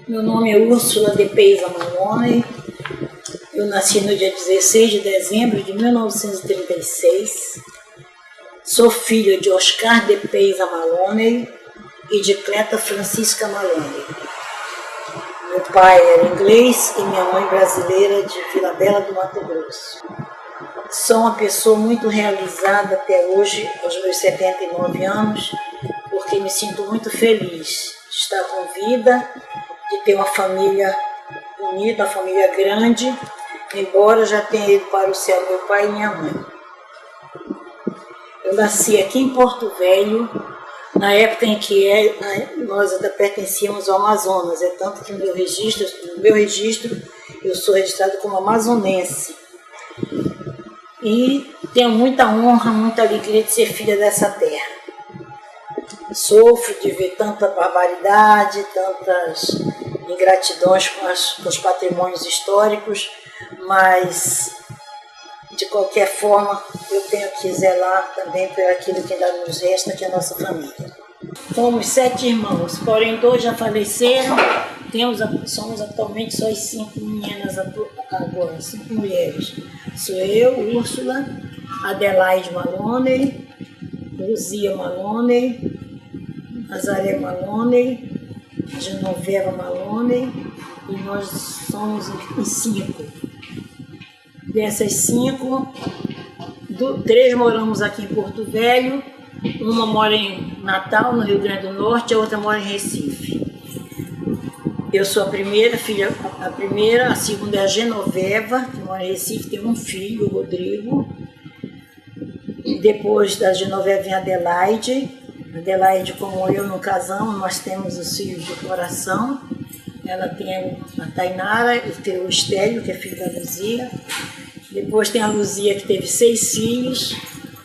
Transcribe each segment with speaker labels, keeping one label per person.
Speaker 1: Meu nome é Úrsula de Peiza Maloney. Eu nasci no dia 16 de dezembro de 1936. Sou filha de Oscar de Peiza Maloney e de Cleta Francisca Maloney. Meu pai era inglês e minha mãe brasileira de Vila Bela do Mato Grosso. Sou uma pessoa muito realizada até hoje, aos meus 79 anos, porque me sinto muito feliz de estar com vida, de ter uma família bonita, uma família grande, embora já tenha ido para o céu meu pai e minha mãe. Eu nasci aqui em Porto Velho, na época em que nós ainda pertencíamos ao Amazonas, é tanto que no meu registro eu sou registrado como amazonense. E tenho muita honra, muita alegria de ser filha dessa terra. Sofro de ver tanta barbaridade, tantas ingratidões com os patrimônios históricos, mas de qualquer forma eu tenho que zelar também por aquilo que ainda nos resta, que é a nossa família. Somos 7 irmãos, porém 2 já faleceram, somos atualmente só as 5 meninas agora, 5 mulheres. Sou eu, Úrsula, Adelaide Maloney, Luzia Maloney, Nazaré Maloney, Genoveva Maloney, e nós somos em 5. Dessas 5, 3 moramos aqui em Porto Velho, uma mora em Natal, no Rio Grande do Norte, a outra mora em Recife. Eu sou a primeira filha, a segunda é a Genoveva, que mora em Recife, tem um filho, o Rodrigo. Depois da Genoveva vem a Adelaide. Adelaide, como eu, não casamos, nós temos os filhos de coração. Ela tem a Tainara, tem o Estélio, que é filho da Luzia. Depois tem a Luzia, que teve 6 filhos,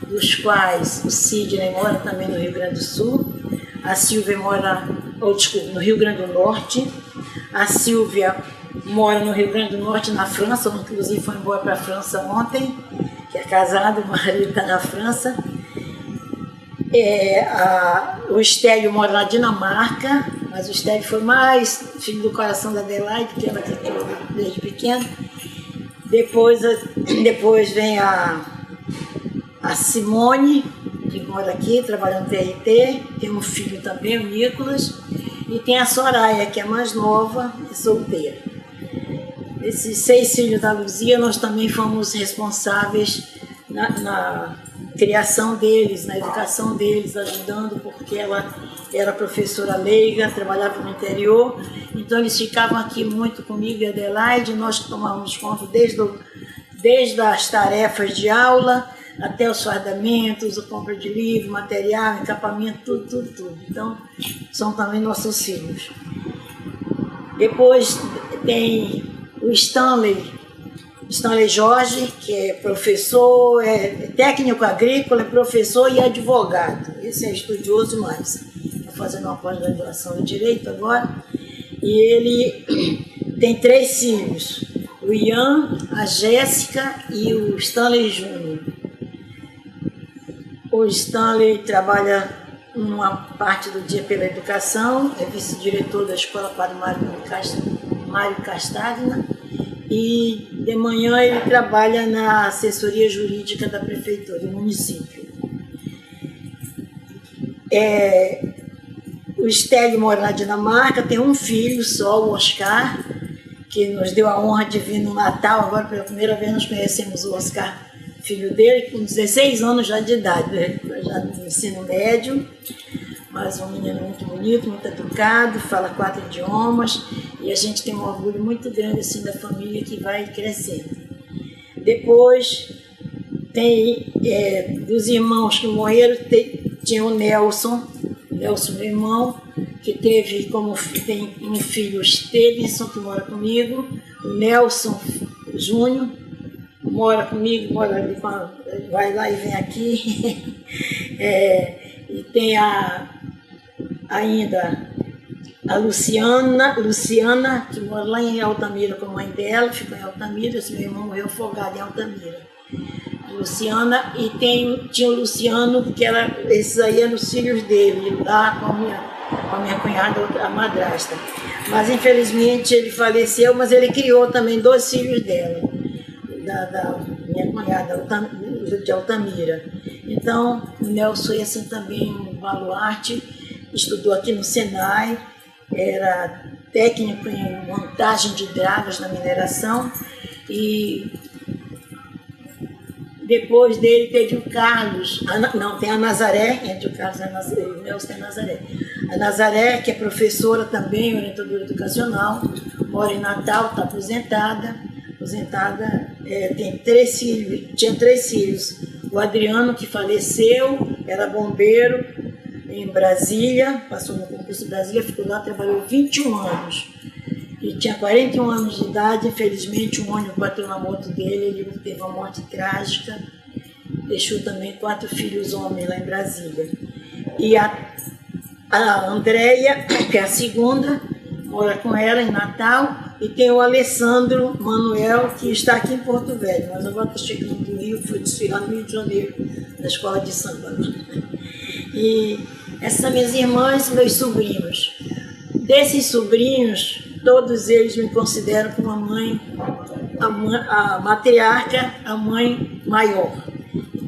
Speaker 1: dos quais o Sidney mora também no Rio Grande do Sul. A Silvia mora, no Rio Grande do Norte. A Silvia mora no Rio Grande do Norte, na França, inclusive foi embora para a França ontem, que é casado, o marido está na França. O Estélio mora na Dinamarca, mas o Estélio foi mais filho do coração da Adelaide, que ela criou desde pequeno. Depois vem a Simone, que mora aqui, trabalhando no TRT, tem um filho também, o Nicolas, e tem a Soraya, que é mais nova e solteira. Esses 6 filhos da Luzia, nós também fomos responsáveis na criação deles, na educação deles, ajudando, porque ela era professora leiga, trabalhava no interior, então eles ficavam aqui muito comigo e a Adelaide, nós tomávamos conta desde as tarefas de aula, até os fardamentos, a compra de livro, material, encapamento, tudo. Então, são também nossos filhos. Depois tem o Stanley Jorge, que é professor, é técnico agrícola, é professor e advogado. Esse é estudioso mais. Está fazendo uma pós-graduação em Direito agora. E ele tem 3 filhos, o Ian, a Jéssica e o Stanley Júnior. O Stanley trabalha uma parte do dia pela educação, é vice-diretor da Escola Padre Mário Castagna, e de manhã ele trabalha na assessoria jurídica da prefeitura do município. O Estélio mora na Dinamarca, tem um filho só, o Oscar, que nos deu a honra de vir no Natal. Agora, pela primeira vez, nós conhecemos o Oscar, filho dele, com 16 anos já de idade, já no ensino médio, mas um menino muito bonito, muito educado, fala 4 idiomas, e a gente tem um orgulho muito grande assim, da família que vai crescendo. Depois, tem dos irmãos que morreram, tinha o Nelson, meu irmão, que tem um filho, Stevenson, que mora comigo, o Nelson Júnior, mora comigo, vai lá e vem aqui. E tem ainda a Luciana, que mora lá em Altamira com a mãe dela, ficou em Altamira, esse meu irmão morreu afogado em Altamira. A Luciana, e tinha o Luciano, que esses aí eram os filhos dele, lá com a minha com a minha cunhada, a madrasta. Mas infelizmente ele faleceu, mas ele criou também 2 filhos dela, da minha cunhada, de Altamira. Então, o Nelson é assim também um baluarte, estudou aqui no Senai, era técnico em montagem de dragas na mineração, e depois dele teve o Carlos, tem a Nazaré, entre o Carlos e o Nelson tem a Nazaré. A Nazaré, que é professora também, orientadora educacional, mora em Natal, está aposentada, tem 3 filhos, tinha 3 filhos. O Adriano, que faleceu, era bombeiro em Brasília, passou no concurso de Brasília, ficou lá, trabalhou 21 anos. E tinha 41 anos de idade, infelizmente um ônibus bateu na moto dele, ele teve uma morte trágica, deixou também 4 filhos homens lá em Brasília. E a Andréia, que é a segunda, mora com ela em Natal, e tem o Alessandro Manuel, que está aqui em Porto Velho, mas agora está chegando do Rio, foi desfilar no Rio de Janeiro, na escola de samba. E essas são minhas irmãs e meus sobrinhos. Desses sobrinhos, todos eles me consideram como a matriarca, a mãe maior.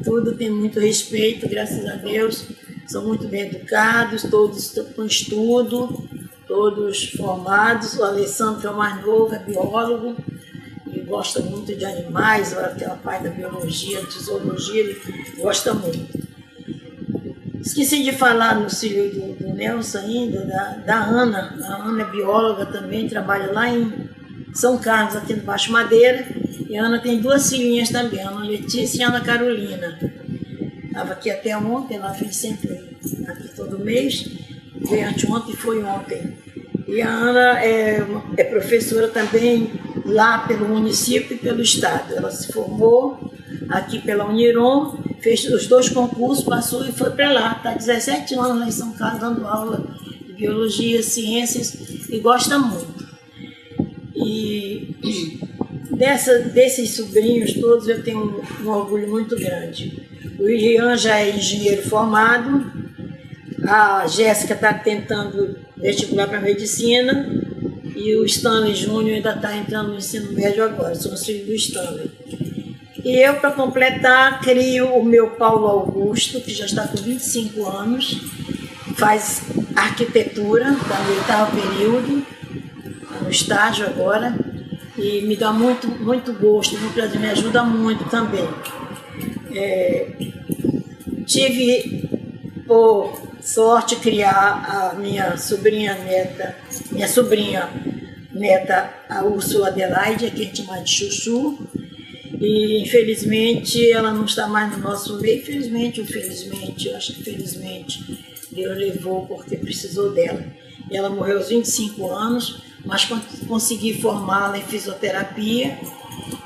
Speaker 1: Tudo tem muito respeito, graças a Deus. São muito bem educados, todos com estudo, todos formados. O Alessandro, que é o mais novo, é biólogo e gosta muito de animais, aquela parte da biologia, de zoologia, ele gosta muito. Esqueci de falar no filho do Nelson ainda, da Ana. A Ana é bióloga também, trabalha lá em São Carlos, aqui no Baixo Madeira. E a Ana tem 2 filhinhas também, a Ana Letícia e a Ana Carolina. Estava aqui até ontem, ela vem sempre aqui todo mês. Veio anteontem e foi ontem. E a Ana é professora também lá pelo município e pelo estado. Ela se formou aqui pela Uniron, fez os 2 concursos, passou e foi para lá. Está 17 anos lá em São Carlos dando aula de biologia, ciências e gosta muito. E desses sobrinhos todos eu tenho um orgulho muito grande. O Ian já é engenheiro formado, a Jéssica está tentando vestibular para medicina e o Stanley Júnior ainda está entrando no ensino médio agora, sou filho do Stanley. E eu, para completar, crio o meu Paulo Augusto, que já está com 25 anos, faz arquitetura, está no 8º período, no estágio agora, e me dá muito, muito gosto, muito prazer, me ajuda muito também. Tive, por sorte, criar a minha sobrinha neta, a Úrsula Adelaide, que a gente chama de Chuchu, e infelizmente ela não está mais no nosso meio. Infelizmente ou felizmente, eu acho que felizmente Deus levou porque precisou dela. Ela morreu aos 25 anos, mas consegui formá-la em fisioterapia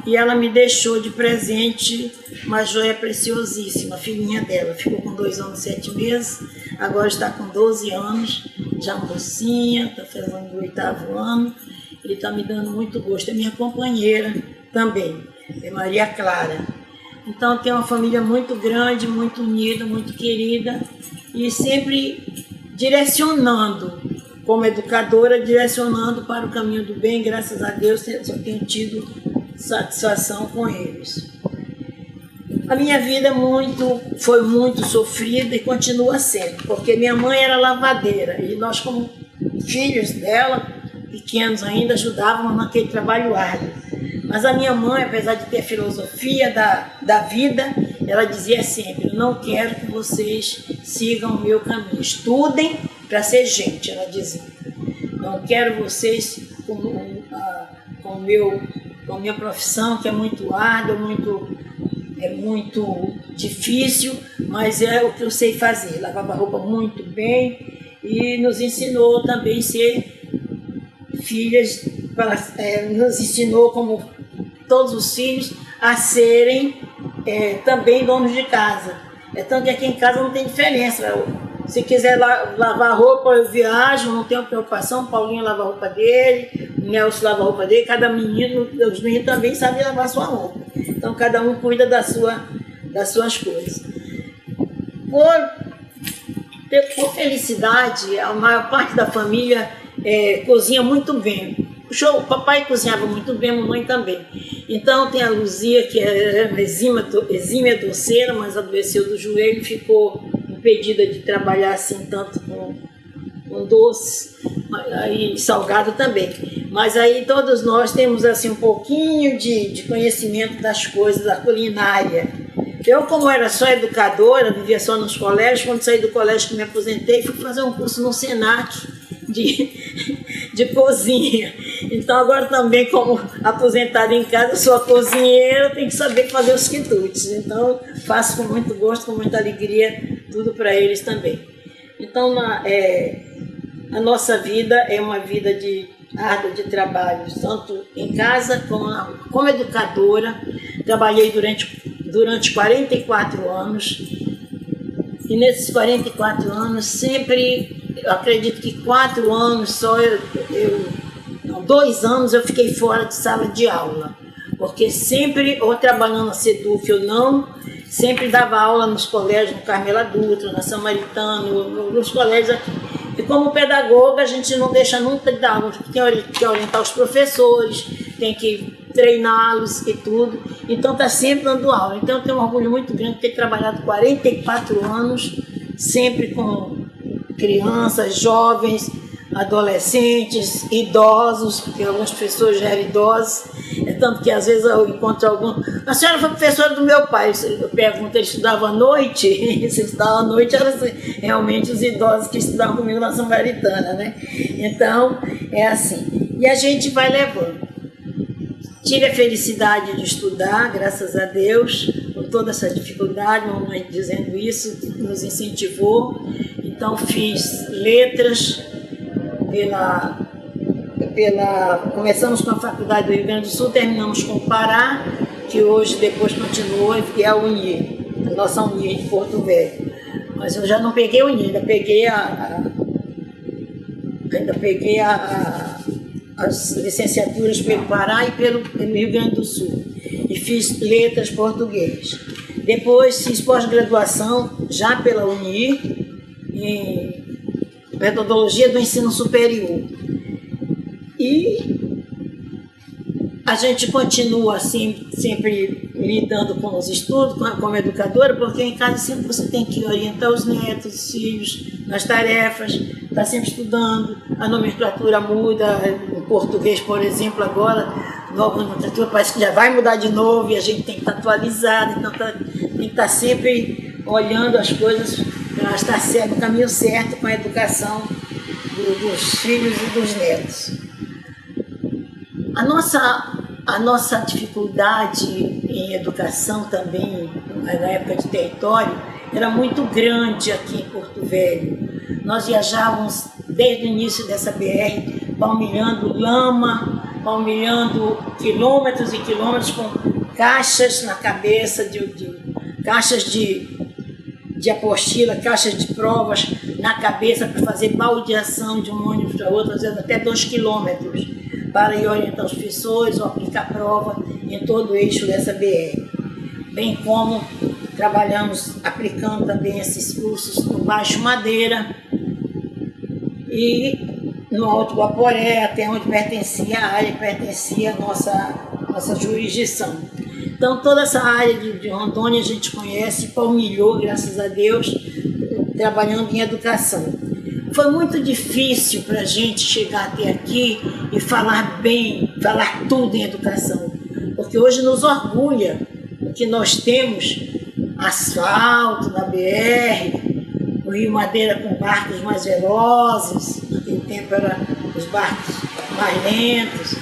Speaker 1: e ela me deixou de presente uma joia preciosíssima, a filhinha dela. Ficou com 2 anos e 7 meses, agora está com 12 anos, já mocinha, está fazendo o 8º ano, e está me dando muito gosto. É minha companheira também, é Maria Clara. Então tem uma família muito grande, muito unida, muito querida e sempre direcionando, como educadora, direcionando para o caminho do bem. Graças a Deus só tenho tido satisfação com eles. A minha vida foi muito sofrida e continua sendo, porque minha mãe era lavadeira e nós, como filhos dela, pequenos ainda, ajudávamos naquele trabalho árduo. Mas a minha mãe, apesar de ter a filosofia da vida, ela dizia sempre: não quero que vocês sigam o meu caminho, estudem para ser gente, ela dizia. Não quero vocês com a minha profissão, que é muito árdua, é muito difícil, mas é o que eu sei fazer. Lavava roupa muito bem e nos ensinou também a ser filhas, nos ensinou, como todos os filhos, a serem também donos de casa. Tanto que aqui em casa não tem diferença. Se quiser lavar roupa, eu viajo, não tenho preocupação. O Paulinho lava a roupa dele, o Nelson lava a roupa dele, cada menino, os meninos também sabem lavar a sua roupa. Então cada um cuida das suas coisas. Por Por felicidade, a maior parte da família cozinha muito bem. O papai cozinhava muito bem, a mamãe também. Então tem a Luzia, que era uma exímia doceira, mas adoeceu do joelho e ficou impedida de trabalhar assim tanto com doce e salgado também. Mas aí todos nós temos assim um pouquinho de conhecimento das coisas, da culinária. Eu, como era só educadora, vivia só nos colégios, quando saí do colégio que me aposentei, fui fazer um curso no Senac de cozinha. Então agora também, como aposentada em casa, sou a cozinheira, tenho que saber fazer os quitutes. Então faço com muito gosto, com muita alegria, tudo para eles também. Então a nossa vida é uma vida árdua de trabalho, tanto em casa como educadora. Trabalhei durante 44 anos, e nesses 44 anos sempre, eu acredito que 4 anos só, 2 anos eu fiquei fora de sala de aula, porque sempre, ou trabalhando na SEDUC ou não, sempre dava aula nos colégios, no Carmela Dutra, na Samaritano, nos colégios aqui. E como pedagoga, a gente não deixa nunca de dar aula, tem que orientar os professores, tem que treiná-los e tudo. Então está sempre dando aula. Então eu tenho um orgulho muito grande de ter trabalhado 44 anos, sempre com crianças, jovens, adolescentes, idosos, porque algumas pessoas já eram idosos. É tanto que às vezes eu encontro algum... A senhora foi professora do meu pai. Eu pergunto, ele estudava à noite? Se estudava à noite, eram realmente os idosos que estudavam comigo na Samaritana, né? Então, é assim. E a gente vai levando. Tive a felicidade de estudar, graças a Deus, com toda essa dificuldade, mamãe dizendo isso, nos incentivou. Então fiz letras começamos com a Faculdade do Rio Grande do Sul, terminamos com o Pará, que hoje depois continuou, e a UNI, a nossa UNI de Porto Velho. Mas eu já não peguei a UNI, ainda peguei as licenciaturas pelo Pará e pelo Rio Grande do Sul. E fiz letras português. Depois fiz pós-graduação, já pela UNI, em metodologia do ensino superior. E a gente continua assim, sempre lidando com os estudos, como educadora, porque em casa sempre você tem que orientar os netos, os filhos, nas tarefas, está sempre estudando, a nomenclatura muda, o português, por exemplo, agora, nova nomenclatura parece que já vai mudar de novo e a gente tem que estar atualizado, então tem que estar sempre olhando as coisas para estar no caminho certo com a educação dos filhos e dos netos. A nossa dificuldade em educação também, na época de território, era muito grande aqui em Porto Velho. Nós viajávamos desde o início dessa BR, palmilhando lama, palmilhando quilômetros e quilômetros com caixas na cabeça, caixas de apostila, caixas de provas na cabeça para fazer baldeação de um ônibus para outro, às vezes até 2 quilômetros, para ir orientar os professores ou aplicar prova em todo o eixo dessa BR. Bem como trabalhamos aplicando também esses cursos no Baixo Madeira e no Alto Guaporé, até onde pertencia a área que pertencia a nossa jurisdição. Então toda essa área de Rondônia a gente conhece, palmilhou, graças a Deus, trabalhando em educação. Foi muito difícil para a gente chegar até aqui e falar bem, falar tudo em educação, porque hoje nos orgulha o que nós temos, asfalto na BR, o Rio Madeira com barcos mais velozes, naquele tempo eram os barcos mais lentos,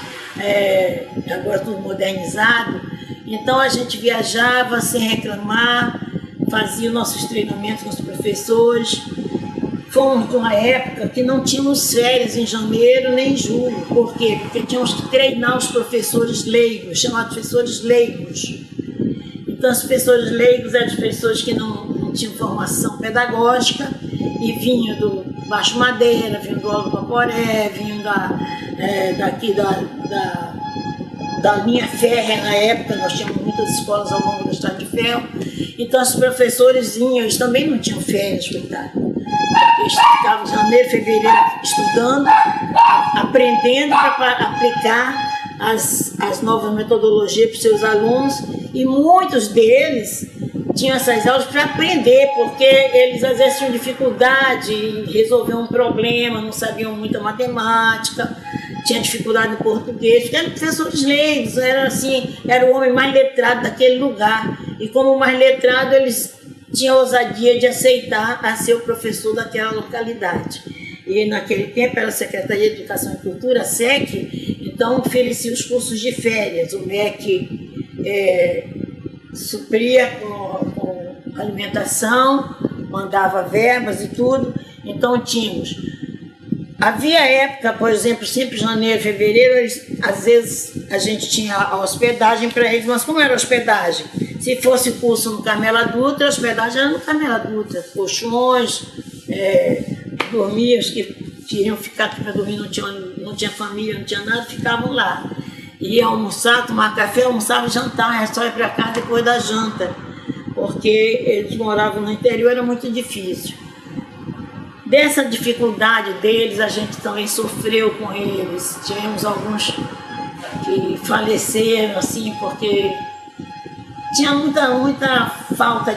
Speaker 1: agora tudo modernizado. Então a gente viajava sem reclamar, fazia nossos treinamentos com os professores. Fomos de uma época que não tínhamos férias em janeiro nem em julho. Por quê? Porque tínhamos que treinar os professores leigos, chamados professores leigos. Então, os professores leigos eram os professores que não tinham formação pedagógica e vinham do Baixo Madeira, vinham do Alto Guaporé, vinham daqui da linha férrea na época, nós tínhamos muitas escolas ao longo da Estrada de Ferro. Então, os professores vinham, eles também não tinham férias, coitado. Eles ficavam janeiro, fevereiro estudando, aprendendo para aplicar as novas metodologias para os seus alunos, e muitos deles tinham essas aulas para aprender, porque eles às vezes tinham dificuldade em resolver um problema, não sabiam muita matemática, tinha dificuldade no português, porque eram professores leigos, era o homem mais letrado daquele lugar, e como mais letrado eles tinham ousadia de aceitar a ser o professor daquela localidade. E naquele tempo era a Secretaria de Educação e Cultura, a SEC, então oferecia os cursos de férias. O MEC supria com alimentação, mandava verbas e tudo, então tínhamos. Havia época, por exemplo, sempre janeiro, fevereiro, às vezes a gente tinha a hospedagem para eles, mas como era hospedagem? Se fosse curso no Carmela Dutra, a hospedagem era no Carmela Dutra, colchões, dormiam, os que queriam ficar aqui para dormir, não tinha família, não tinha nada, ficavam lá. Ia almoçar, tomar café, almoçava e jantar, só ia para casa depois da janta, porque eles moravam no interior, era muito difícil. Dessa dificuldade deles, a gente também sofreu com eles. Tivemos alguns que faleceram, assim, porque tinha muita falta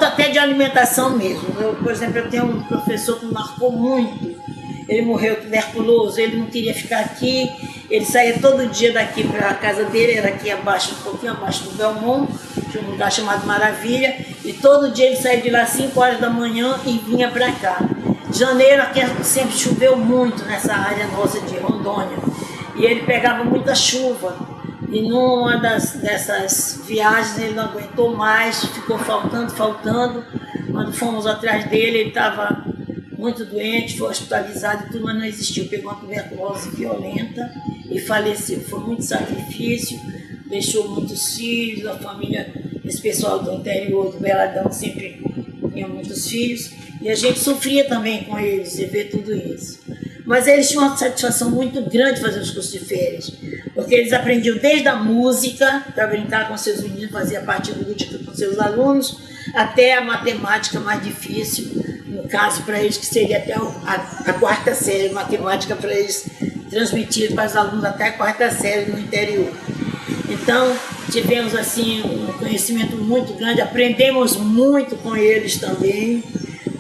Speaker 1: até de alimentação mesmo. Por exemplo, eu tenho um professor que me marcou muito. Ele morreu tuberculoso, ele não queria ficar aqui, ele saía todo dia daqui para a casa dele, era aqui abaixo, um pouquinho abaixo do Belmont, tinha um lugar chamado Maravilha, e todo dia ele saía de lá às 5 horas da manhã e vinha para cá. Janeiro aqui sempre choveu muito nessa área nossa de Rondônia, e ele pegava muita chuva, e numa dessas viagens ele não aguentou mais, ficou faltando. Quando fomos atrás dele, ele estava muito doente, foi hospitalizado e tudo, mas não existiu. Pegou uma tuberculose violenta e faleceu. Foi muito sacrifício, deixou muitos filhos, a família, esse pessoal do interior do Beladão sempre tinha muitos filhos, e a gente sofria também com eles e ver tudo isso. Mas eles tinham uma satisfação muito grande fazer os cursos de férias, porque eles aprendiam desde a música, para brincar com seus meninos, fazia parte lúdica com seus alunos, até a matemática mais difícil, no caso para eles que seria até a quarta série, matemática para eles transmitir para os alunos até a quarta série no interior. Então tivemos assim um conhecimento muito grande, aprendemos muito com eles também,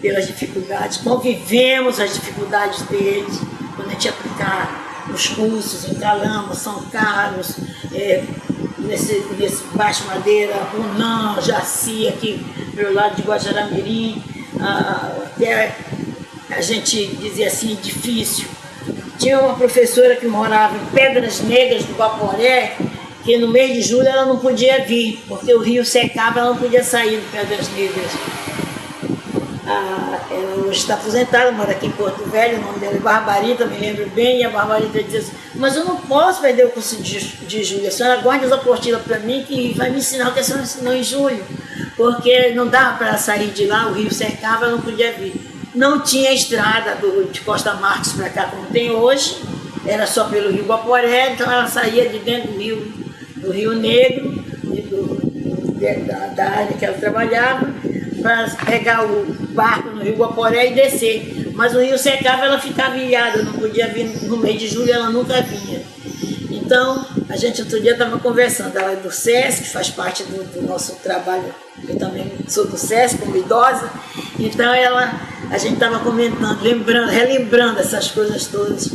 Speaker 1: pelas dificuldades, convivemos as dificuldades deles, quando a gente ia aplicar os cursos em Calama, São Carlos, nesse Baixo Madeira, Runã, Jaci, aqui pelo lado de Guajará-Mirim, até a gente dizia assim, difícil. Tinha uma professora que morava em Pedras Negras do Guaporé, que no mês de julho ela não podia vir, porque o rio secava, ela não podia sair de Pedras Negras. Ela hoje está aposentada, mora aqui em Porto Velho, o nome dela é Barbarita, me lembro bem, e a Barbarita diz assim, mas eu não posso perder o curso de julho, a senhora guarda as apostilas para mim que vai me ensinar o que a senhora ensinou em julho, porque não dava para sair de lá, o rio secava, ela não podia vir. Não tinha estrada de Costa Marques para cá como tem hoje, era só pelo Rio Guaporé, então ela saía de dentro do Rio Negro, da área que ela trabalhava, para pegar o barco no Rio Guaporé e descer. Mas o rio secava, ela ficava ilhada, não podia vir no mês de julho, ela nunca vinha. Então, a gente outro dia estava conversando, ela é do SESC, faz parte do nosso trabalho, eu também sou do SESC, como idosa, então a gente estava comentando, relembrando essas coisas todas,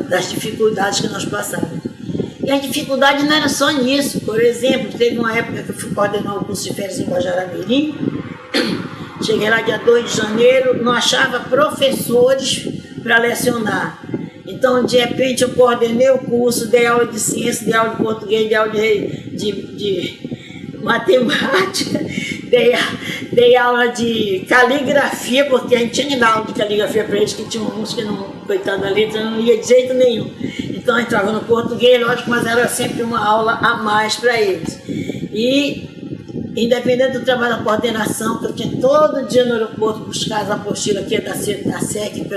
Speaker 1: das dificuldades que nós passávamos. E a dificuldade não era só nisso, por exemplo, teve uma época que eu fui coordenar o curso de férias em Guajará-Mirim, cheguei lá dia 2 de janeiro, não achava professores para lecionar. Então, de repente, eu coordenei o curso, dei aula de ciência, dei aula de português, dei aula de matemática, dei aula de caligrafia, porque a gente tinha que dar aula de caligrafia para eles, que tinham uns que não, coitado da letra, não ia de jeito nenhum. Então, eu entrava no português, lógico, mas era sempre uma aula a mais para eles. E, independente do trabalho da coordenação, que eu tinha todo dia no aeroporto buscar as apostilas aqui da SEC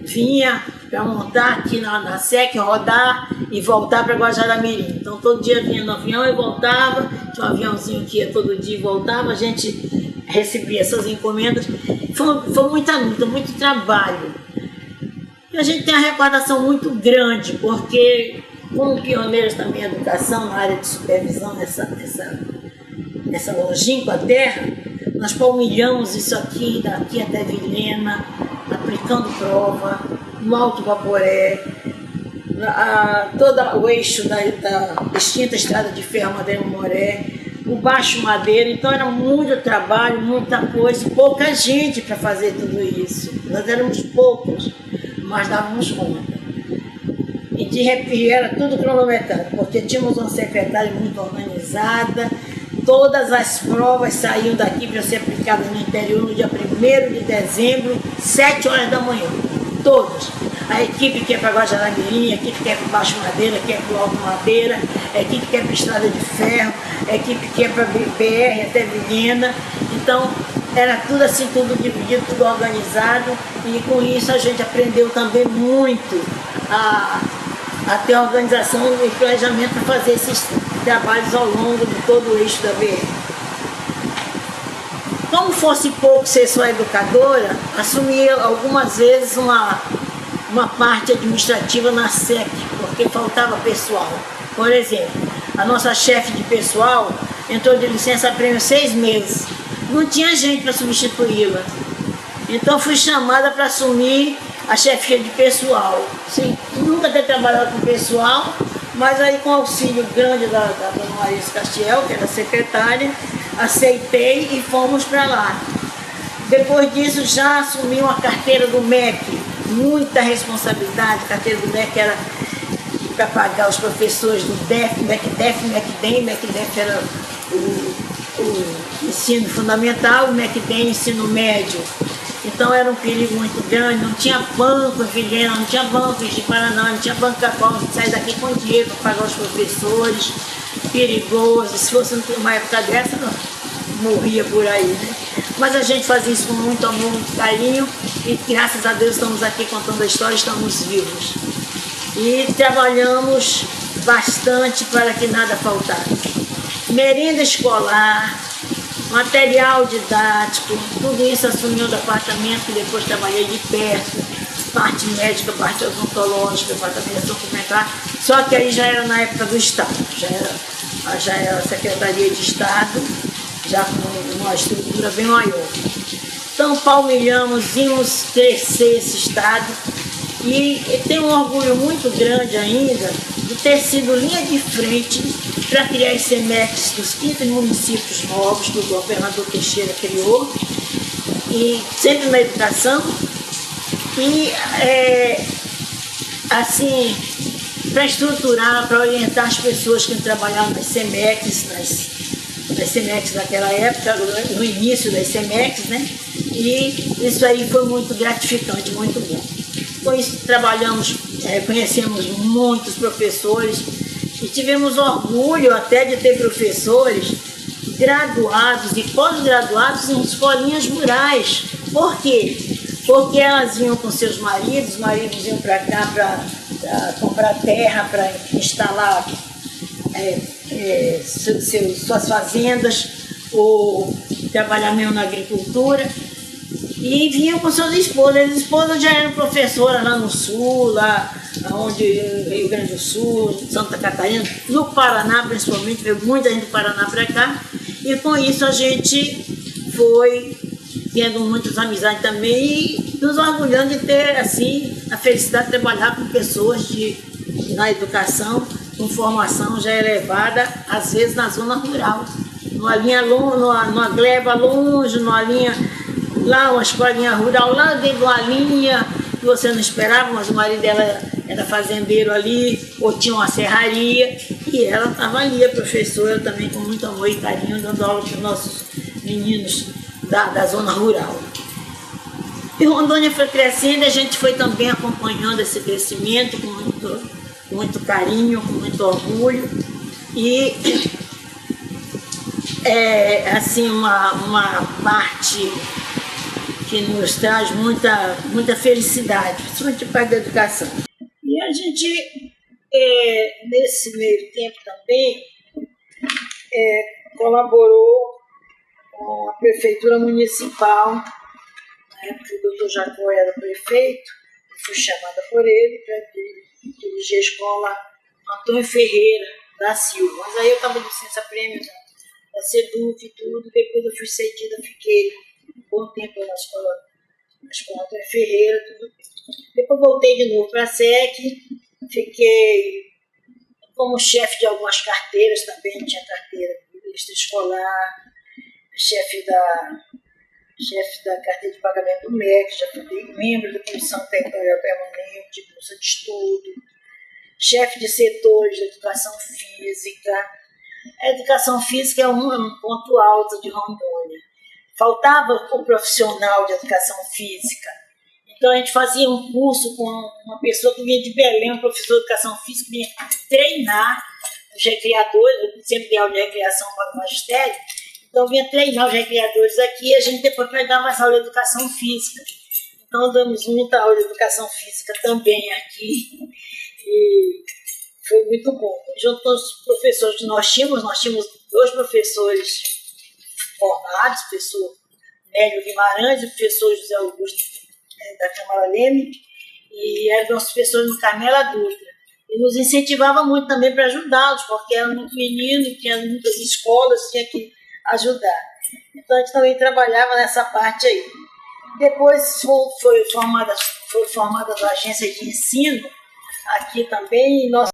Speaker 1: vinha para montar aqui na SEC, rodar e voltar para Guajará-Mirim. Então todo dia vinha no avião e voltava, tinha um aviãozinho que ia todo dia e voltava, a gente recebia essas encomendas. foi muita luta, muito trabalho. E a gente tem uma recordação muito grande, porque como pioneiros também em educação, na área de supervisão nessa longínqua terra, nós palmilhamos isso aqui, daqui até Vilhena, aplicando prova, no Alto Vaporé, todo o eixo da extinta estrada de ferro Madeira Moré, o Baixo Madeira. Então era muito trabalho, muita coisa, pouca gente para fazer tudo isso. Nós éramos poucos, mas dávamos conta. E era tudo cronometrado, porque tínhamos uma secretária muito organizada. Todas as provas saíam daqui para ser aplicadas no interior no dia 1º de dezembro, 7 horas da manhã. Todas. A equipe que é para Guajará-Mirim, a equipe que é para Baixo Madeira, a equipe que é para o Alto Madeira, a equipe que é para Estrada de Ferro, a equipe que é para BR até Vilhena. Então, era tudo assim, tudo dividido, tudo organizado. E com isso a gente aprendeu também muito a ter organização e planejamento para fazer esses trabalhos ao longo de todo o eixo da BR. Como fosse pouco ser só educadora, assumi algumas vezes uma parte administrativa na SEC, porque faltava pessoal. Por exemplo, a nossa chefe de pessoal entrou de licença-prêmio 6 meses. Não tinha gente para substituí-la. Então fui chamada para assumir a chefia de pessoal. Sim, nunca ter trabalhado com pessoal, mas aí com auxílio grande da dona Marisa Castiel, que era secretária, aceitei e fomos para lá. Depois disso já assumi uma carteira do MEC, muita responsabilidade. A carteira do MEC era para pagar os professores do MECDEF, MECDEF era o ensino fundamental, o MECDEM ensino médio. Então era um perigo muito grande, não tinha banco em Vilhena, não tinha banco em Ji-Paraná, não tinha banco da qual a gente sair daqui com dinheiro para pagar os professores, perigoso. Se fosse uma época dessa, não, morria por aí, né? Mas a gente fazia isso com muito amor, muito carinho, e graças a Deus estamos aqui contando a história, estamos vivos. E trabalhamos bastante para que nada faltasse. Merenda escolar, material didático, tudo isso assumi o departamento, que depois trabalhei de perto, parte médica, parte odontológica, departamento complementar, só que aí já era na época do Estado, já era a Secretaria de Estado, já com uma estrutura bem maior. Então palmilhamos, vimos crescer esse Estado e tenho um orgulho muito grande ainda de ter sido linha de frente para criar as SEMECs dos 15 municípios novos que o governador Teixeira criou, e sempre na educação, e assim, para estruturar, para orientar as pessoas que trabalhavam nas SEMECs, nas SEMECs daquela época, no início das SEMECs, né? E isso aí foi muito gratificante, muito bom. Com isso trabalhamos, conhecemos muitos professores, e tivemos orgulho até de ter professores graduados e pós-graduados em escolinhas rurais. Por quê? Porque elas vinham com seus maridos, os maridos iam para cá para comprar terra, para instalar suas fazendas ou trabalhar mesmo na agricultura. E vinham com suas esposas. As esposas já eram professoras lá no sul, lá onde Rio Grande do Sul, Santa Catarina, no Paraná principalmente, veio muita gente do Paraná para cá. E com isso a gente foi tendo muitas amizades também e nos orgulhando de ter assim a felicidade de trabalhar com pessoas na educação, com formação já elevada, às vezes na zona rural, numa linha longe, numa gleba longe, numa linha lá, uma escolinha rural, lá dentro de uma linha que você não esperava, mas o marido dela era fazendeiro ali, ou tinha uma serraria, e ela estava ali, a professora também com muito amor e carinho, dando aula para os nossos meninos da zona rural. E Rondônia foi crescendo, a gente foi também acompanhando esse crescimento com muito carinho, com muito orgulho, e assim, uma parte que nos traz muita felicidade, principalmente para a educação. E a gente, nesse meio tempo também, colaborou com a Prefeitura Municipal Na época o doutor Jacó era prefeito, eu fui chamada por ele para dirigir a escola Antônio Ferreira da Silva. Mas aí eu estava de licença-prêmio da SEDUC e tudo, depois eu fui cedida, fiquei um bom tempo na escola Antônio Ferreira, tudo. Depois voltei de novo para a SEC, fiquei como chefe de algumas carteiras também, tinha carteira escolar, chefe da carteira de pagamento do MEC, já fui membro da Comissão Territorial Permanente, bolsa de estudo, chefe de setores de educação física. A educação física é um ponto alto de Rondônia. Faltava o profissional de educação física. Então a gente fazia um curso com uma pessoa que vinha de Belém, um professor de educação física, que vinha treinar os recreadores, eu sempre dei aula de recreação para o magistério, então vinha treinar os recreadores aqui e a gente depois pegava as aulas de educação física. Então damos muita aula de educação física também aqui e foi muito bom. Junto com os professores que nós tínhamos 2 professores formados, o professor Nélio Guimarães e o professor José Augusto da Câmara Leme, e eram nossos professores no Carmela Dutra. E nos incentivava muito também para ajudá-los, porque eram muito meninos, tinha muitas escolas, tinha que ajudar. Então a gente também trabalhava nessa parte aí. Depois foi formada a agência de ensino aqui também, e nós